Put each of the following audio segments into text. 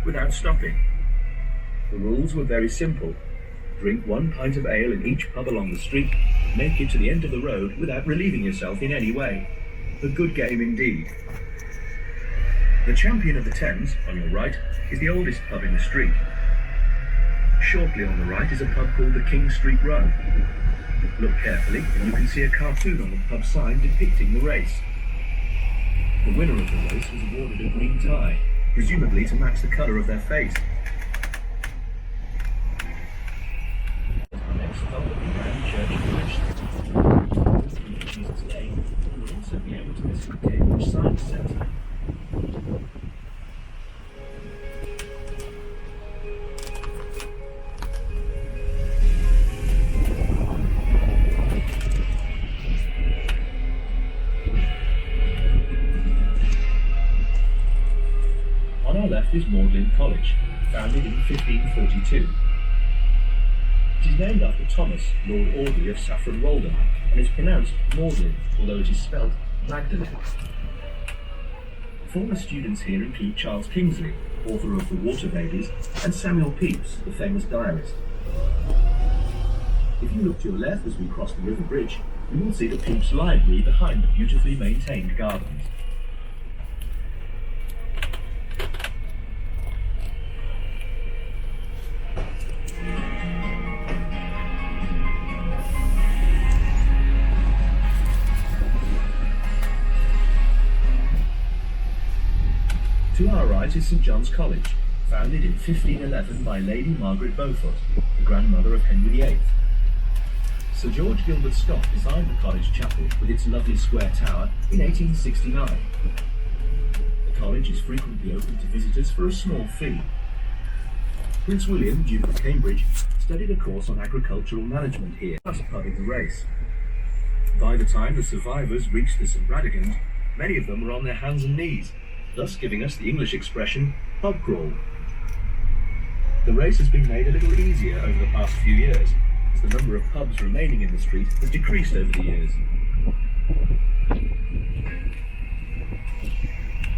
without stopping. The rules were very simple. Drink 1 pint of ale in each pub along the street, make it to the end of the road without relieving yourself in any way. A good game indeed. The Champion of the Thames, on your right, is the oldest pub in the street. Shortly on the right is a pub called the King Street Run. Look carefully and you can see a cartoon on the pub sign depicting the race. The winner of the race was awarded a green tie, presumably to match the colour of their face. Our next stop at the Grand Church of Jesus Lane, you will also be able to visit the Cambridge Science Centre. On our left is Magdalen College, founded in 1542. It is named after Thomas, Lord Audley of Saffron Walden, and is pronounced Magdalen, although it is spelt Magdalene. Former students here include Charles Kingsley, author of The Water Babies, and Samuel Pepys, the famous diarist. If you look to your left as we cross the river bridge, you will see the Pepys Library behind the beautifully maintained gardens. To our right is St John's College, founded in 1511 by Lady Margaret Beaufort, the grandmother of Henry VIII. Sir George Gilbert Scott designed the college chapel with its lovely square tower in 1869. The college is frequently open to visitors for a small fee. Prince William, Duke of Cambridge, studied a course on agricultural management here, plus pub in the race. By the time the survivors reached the St Radegund, many of them were on their hands and knees, thus giving us the English expression, pub crawl. The race has been made a little easier over the past few years, as the number of pubs remaining in the street has decreased over the years.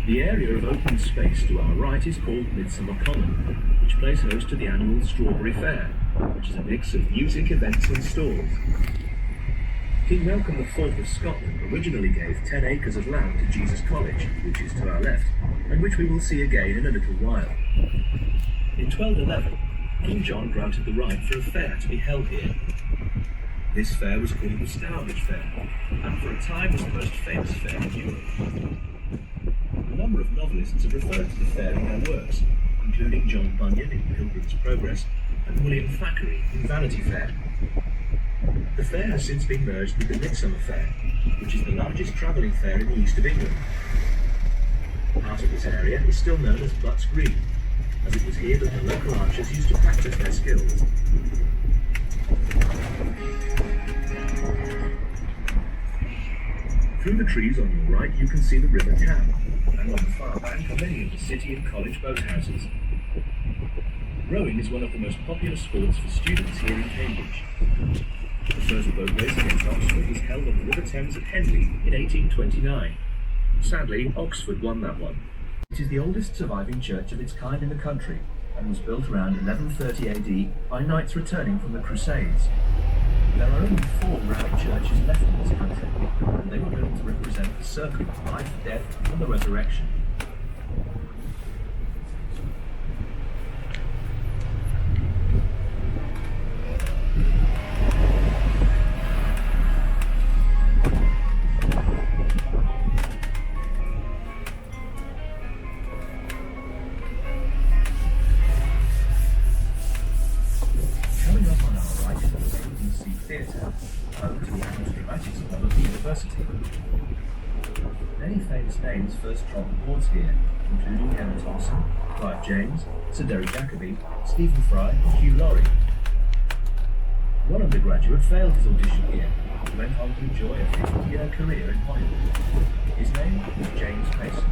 The area of open space to our right is called Midsummer Column, which plays host to the annual Strawberry Fair, which is a mix of music, events and stalls. King Malcolm IV of Scotland originally gave 10 acres of land to Jesus College, which is to our left, and which we will see again in a little while. In 1211, King John granted the right for a fair to be held here. This fair was called the Stourbridge Fair, and for a time was the most famous fair in Europe. A number of novelists have referred to the fair in their works, including John Bunyan in Pilgrim's Progress and William Thackeray in Vanity Fair. The fair has since been merged with the Midsummer Fair, which is the largest travelling fair in the east of England. Part of this area is still known as Butts Green, as it was here that the local archers used to practice their skills. Through the trees on your right you can see the River Cam, and on the far bank are many of the city and college boathouses. Rowing is one of the most popular sports for students here in Cambridge. The first boat race against Oxford was held on the River Thames at Henley in 1829. Sadly, Oxford won that one. It is the oldest surviving church of its kind in the country, and was built around 1130 AD by knights returning from the Crusades. There are only 4 round churches left in this country, and they were built to represent the circle of life, death, and the resurrection. Theatre, home to the annual dramatics club of the university. Many famous names first trod the boards here, including Emma Thompson, Clive James, Sir Derek Jacobi, Stephen Fry, and Hugh Laurie. One undergraduate failed his audition here, and went on to enjoy a 50-year career in Hollywood. His name was James Mason.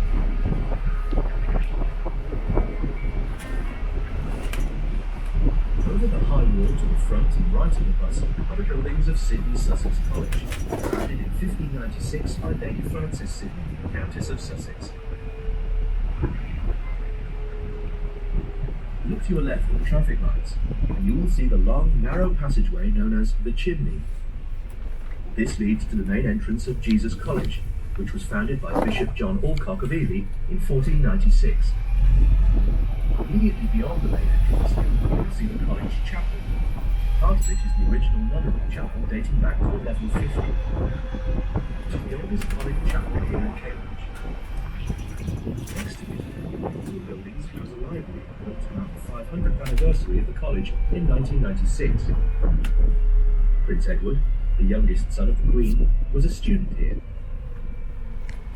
Over the high wall to the front and right of the bus are the buildings of Sydney Sussex College, founded in 1596 by Lady Frances Sidney, Countess of Sussex. Look to your left at the traffic lights, and you will see the long, narrow passageway known as the Chimney. This leads to the main entrance of Jesus College, which was founded by Bishop John Alcock of Ely in 1496. Immediately beyond the main entrance, you will see the college chapel. Part of it is the original nunnery chapel dating back to 1150. It is the oldest college chapel here in Cambridge. Next to it, the buildings house a library built to mark the 500th anniversary of the college in 1996. Prince Edward, the youngest son of the Queen, was a student here.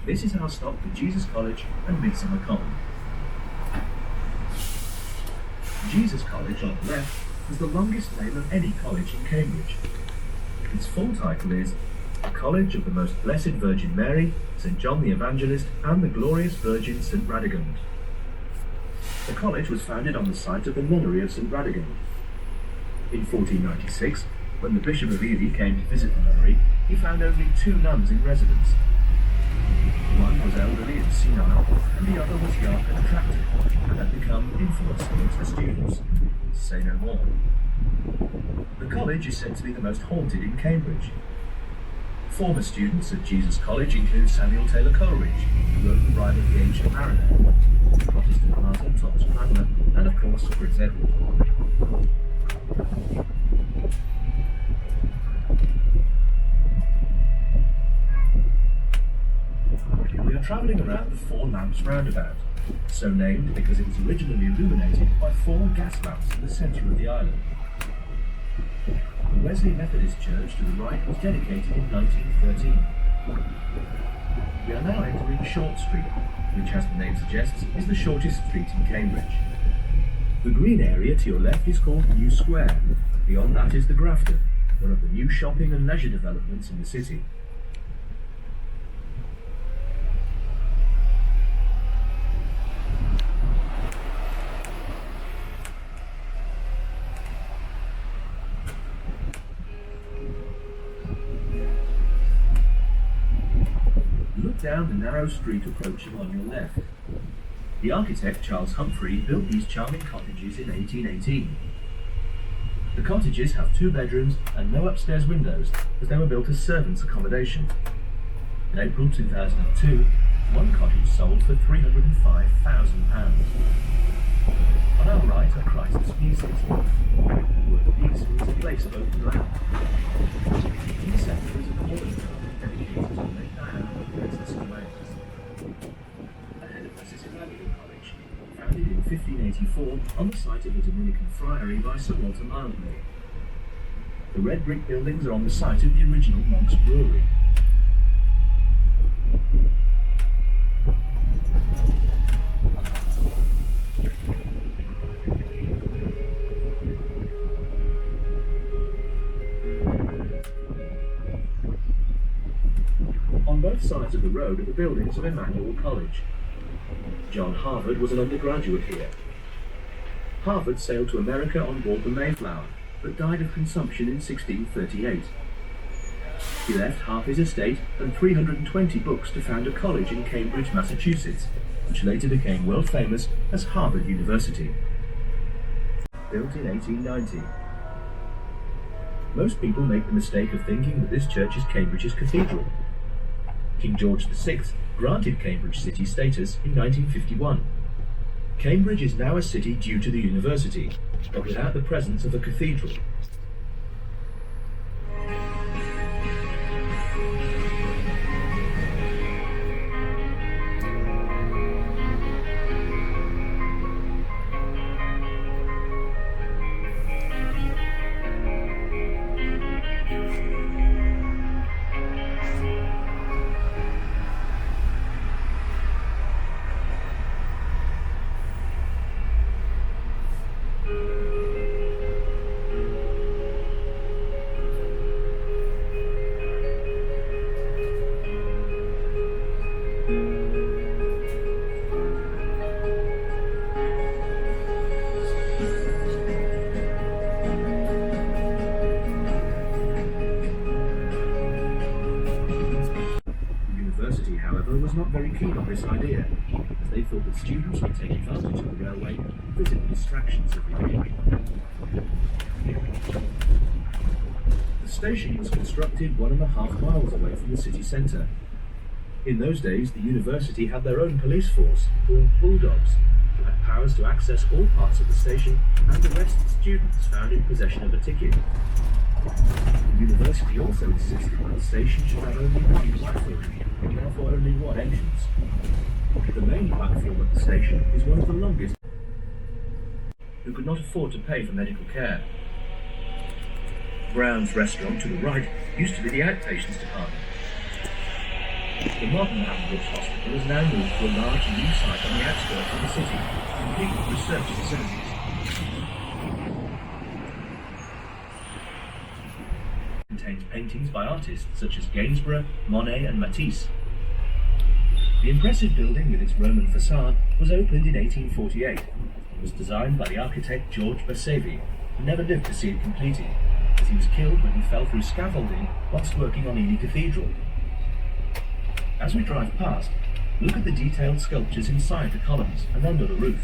This is our stop for Jesus College and Midsummer Column. Jesus College on the left is the longest name of any college in Cambridge. Its full title is the College of the Most Blessed Virgin Mary, St. John the Evangelist, and the Glorious Virgin St. Radegund. The college was founded on the site of the nunnery of St. Radegund. In 1496, when the Bishop of Ely came to visit the nunnery, he found only 2 nuns in residence. One was elderly and senile, and the other was young and attractive, and had become infamous amongst the students. To say no more. The college is said to be the most haunted in Cambridge. Former students at Jesus College include Samuel Taylor Coleridge, who wrote The Bride of the Ancient Mariner, Protestant martyr Thomas Cranmer, and of course Prince Edward. We are travelling around the Four Lamps roundabout, so named because it was originally illuminated by 4 gas lamps in the centre of the island. The Wesley Methodist Church to the right was dedicated in 1913. We are now entering Short Street, which, as the name suggests, is the shortest street in Cambridge. The green area to your left is called New Square. Beyond that is the Grafton, one of the new shopping and leisure developments in the city. Look down the narrow street approaching on your left. The architect Charles Humphrey built these charming cottages in 1818. The cottages have 2 bedrooms and no upstairs windows, as they were built as servants' accommodation. In April 2002, one cottage sold for £305,000. On our right are Christ's Pieces. The word peace means a place of open land. In the centre is a corner dedicated to Lady Diana, Princess of Wales. Ahead of us is Emmanuel College, founded in 1584 on the site of a Dominican friary by Sir Walter Mildmay. The red brick buildings are on the site of the original Monk's Brewery. On both sides of the road are the buildings of Emmanuel College. John Harvard was an undergraduate here. Harvard sailed to America on board the Mayflower, but died of consumption in 1638. He left half his estate and 320 books to found a college in Cambridge, Massachusetts, which later became world famous as Harvard University. Built in 1890. Most people make the mistake of thinking that this church is Cambridge's cathedral. King George VI granted Cambridge city status in 1951. Cambridge is now a city due to the university, but without the presence of a cathedral. was not very keen on this idea, as they thought that students would take advantage of the railway and visit the distractions every day. The station was constructed 1.5 miles away from the city centre. In those days, the university had their own police force, called Bulldogs, who had powers to access all parts of the station and arrest students found in possession of a ticket. The university also insisted that the station should have only one platform, and therefore only one entrance. The main platform of the station is one of the longest, who could not afford to pay for medical care. Brown's restaurant to the right used to be the outpatients department. The modern Pembroke Hospital is now moved to a large new site on the outskirts of the city, complete with research facilities. It contains paintings by artists such as Gainsborough, Monet and Matisse. The impressive building with its Roman facade was opened in 1848 and was designed by the architect George Bersavi, who never lived to see it completed, as he was killed when he fell through scaffolding whilst working on Ely Cathedral. As we drive past, look at the detailed sculptures inside the columns and under the roof.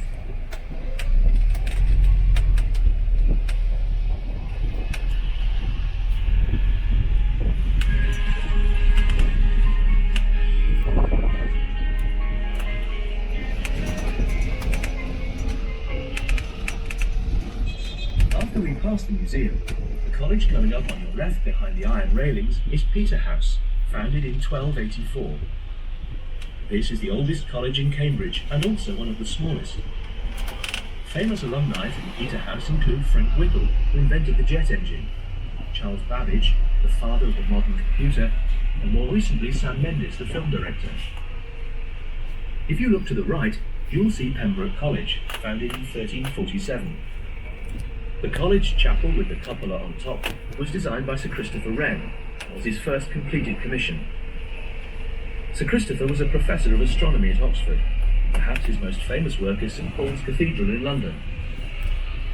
After we pass the museum, the college coming up on your left behind the iron railings is Peterhouse, founded in 1284. This is the oldest college in Cambridge and also one of the smallest. Famous alumni from Peterhouse include Frank Whittle, who invented the jet engine, Charles Babbage, the father of the modern computer, and more recently Sam Mendes, the film director. If you look to the right, you will see Pembroke College, founded in 1347. The college chapel with the cupola on top was designed by Sir Christopher Wren, and was his first completed commission. Sir Christopher was a professor of astronomy at Oxford. Perhaps his most famous work is St Paul's Cathedral in London.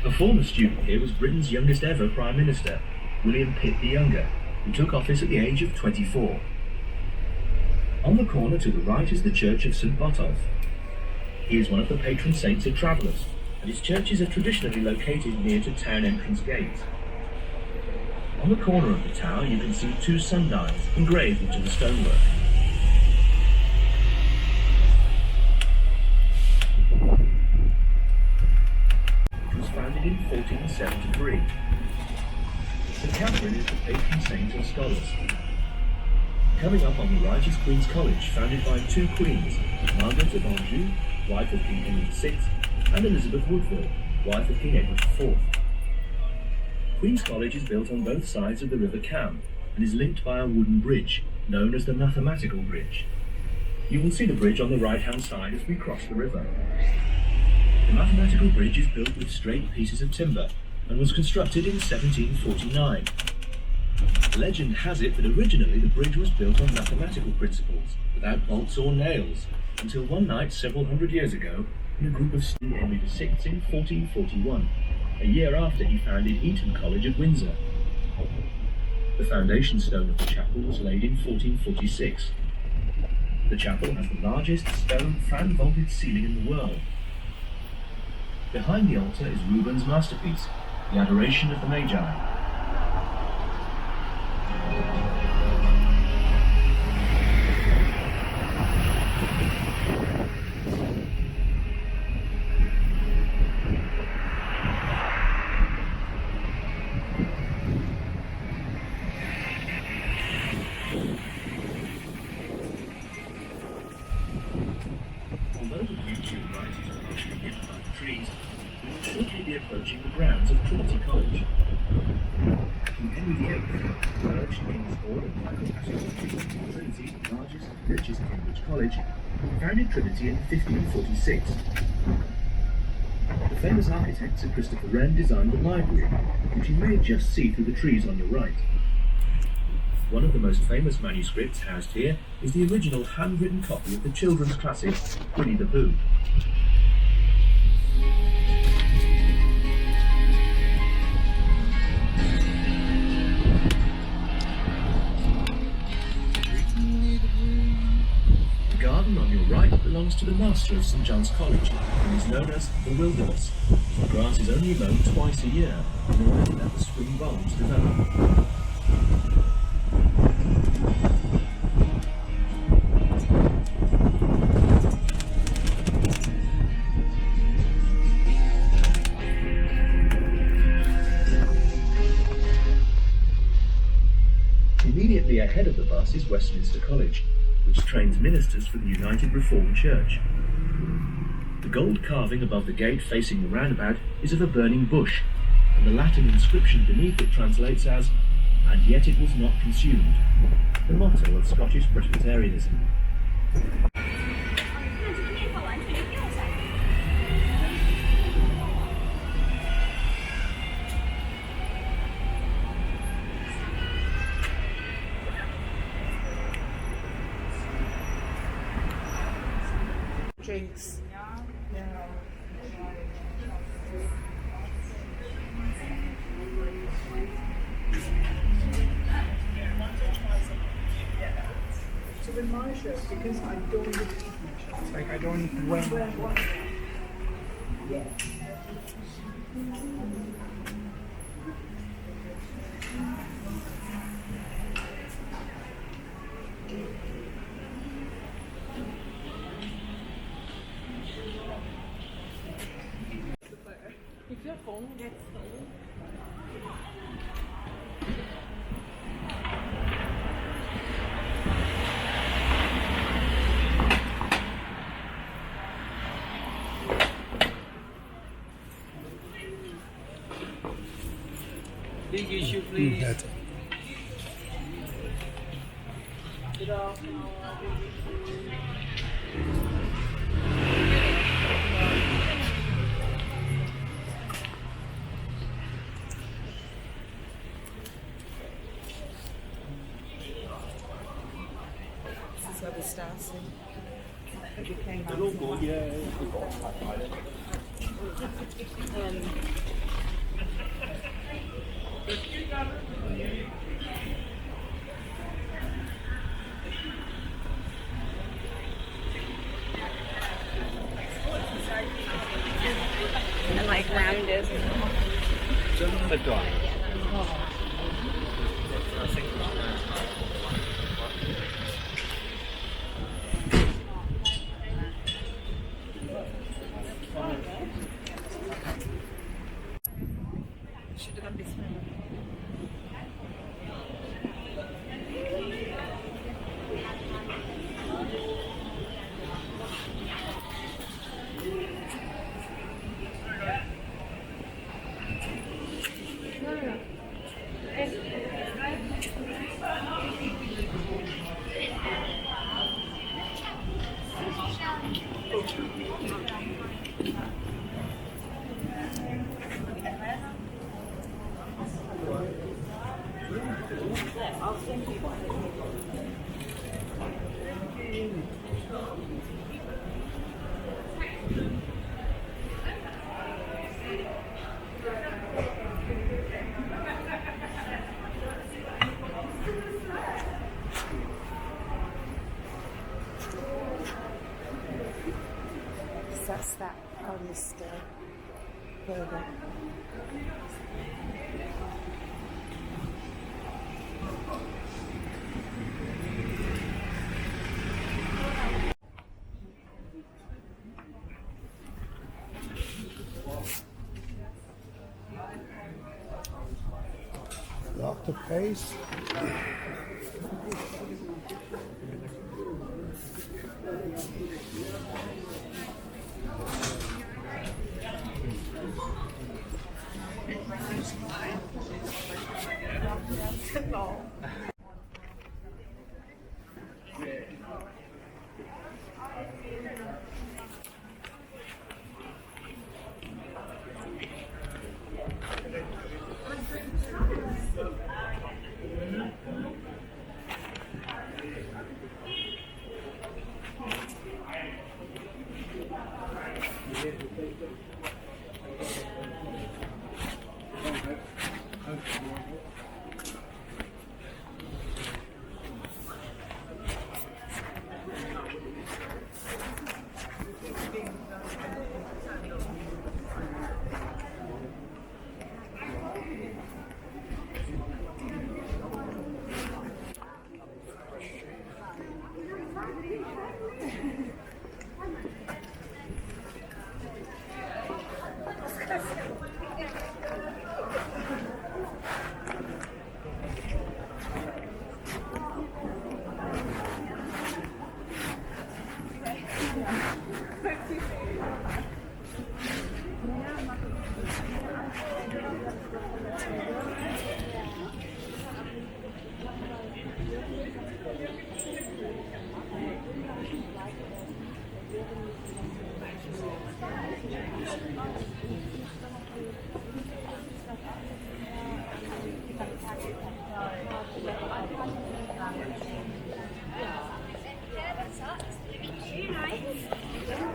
A former student here was Britain's youngest ever Prime Minister, William Pitt the Younger, who took office at the age of 24. On the corner to the right is the Church of St Botolph. He is one of the patron saints of travellers, and his churches are traditionally located near to Town Entrance Gate. On the corner of the tower you can see 2 sundials engraved into the stonework. It was founded in 1473. St Catherine is the patron saint of scholars. Coming up on the right is Queen's College, founded by 2 queens, Margaret of Anjou, wife of King Henry VI, and Elizabeth Woodville, wife of King Edward IV. Queen's College is built on both sides of the River Cam and is linked by a wooden bridge, known as the Mathematical Bridge. You will see the bridge on the right-hand side as we cross the river. The Mathematical Bridge is built with straight pieces of timber and was constructed in 1749. Legend has it that originally the bridge was built on mathematical principles, without bolts or nails, until one night several hundred years ago, in a group of students, Henry VI in 1441, a year after he founded Eton College at Windsor. The foundation stone of the chapel was laid in 1446. The chapel has the largest stone fan-vaulted ceiling in the world. Behind the altar is Rubens' masterpiece, The Adoration of the Magi. Although the view to the right is partially hidden by the trees, we will shortly be approaching the grounds of Trinity College. King Henry VIII, the urged King's Hall and titled Ashton Trinity, the largest and richest Cambridge college, founded Trinity in 1546. The famous architect Sir Christopher Wren designed the library, which you may just see through the trees on your right. One of the most famous manuscripts housed here is the original handwritten copy of the children's classic, Winnie the Pooh. The garden belongs to the master of St John's College and is known as the Wilderness. The grass is only mown twice a year in order to let the spring bulbs develop. Immediately ahead of the bus is Westminster College, which trains ministers for the United Reformed Church. The gold carving above the gate facing the roundabout is of a burning bush, and the Latin inscription beneath it translates as, "And yet it was not consumed," the motto of Scottish Presbyterianism. Drinks. So with my shirt, because I don't eat my shirts, like I don't wear my shirts. Yeah. If your phone gets stolen. Big issue, please. This is where we started. The logo, yeah. And like rounded. The door. Should have done this one. That's that on this burger. Lock the face.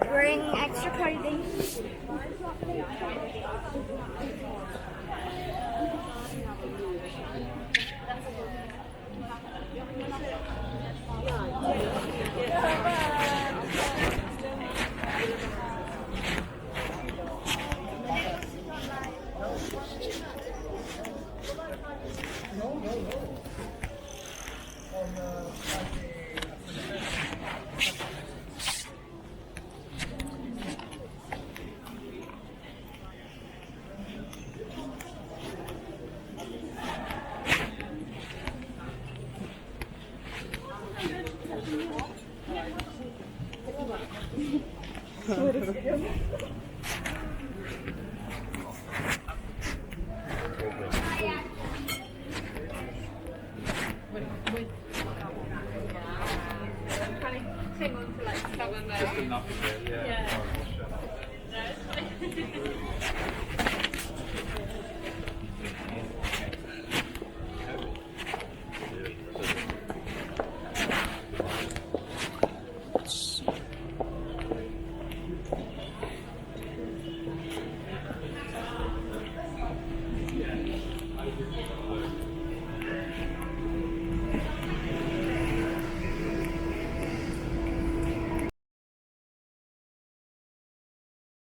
Bring extra clothing. What is it?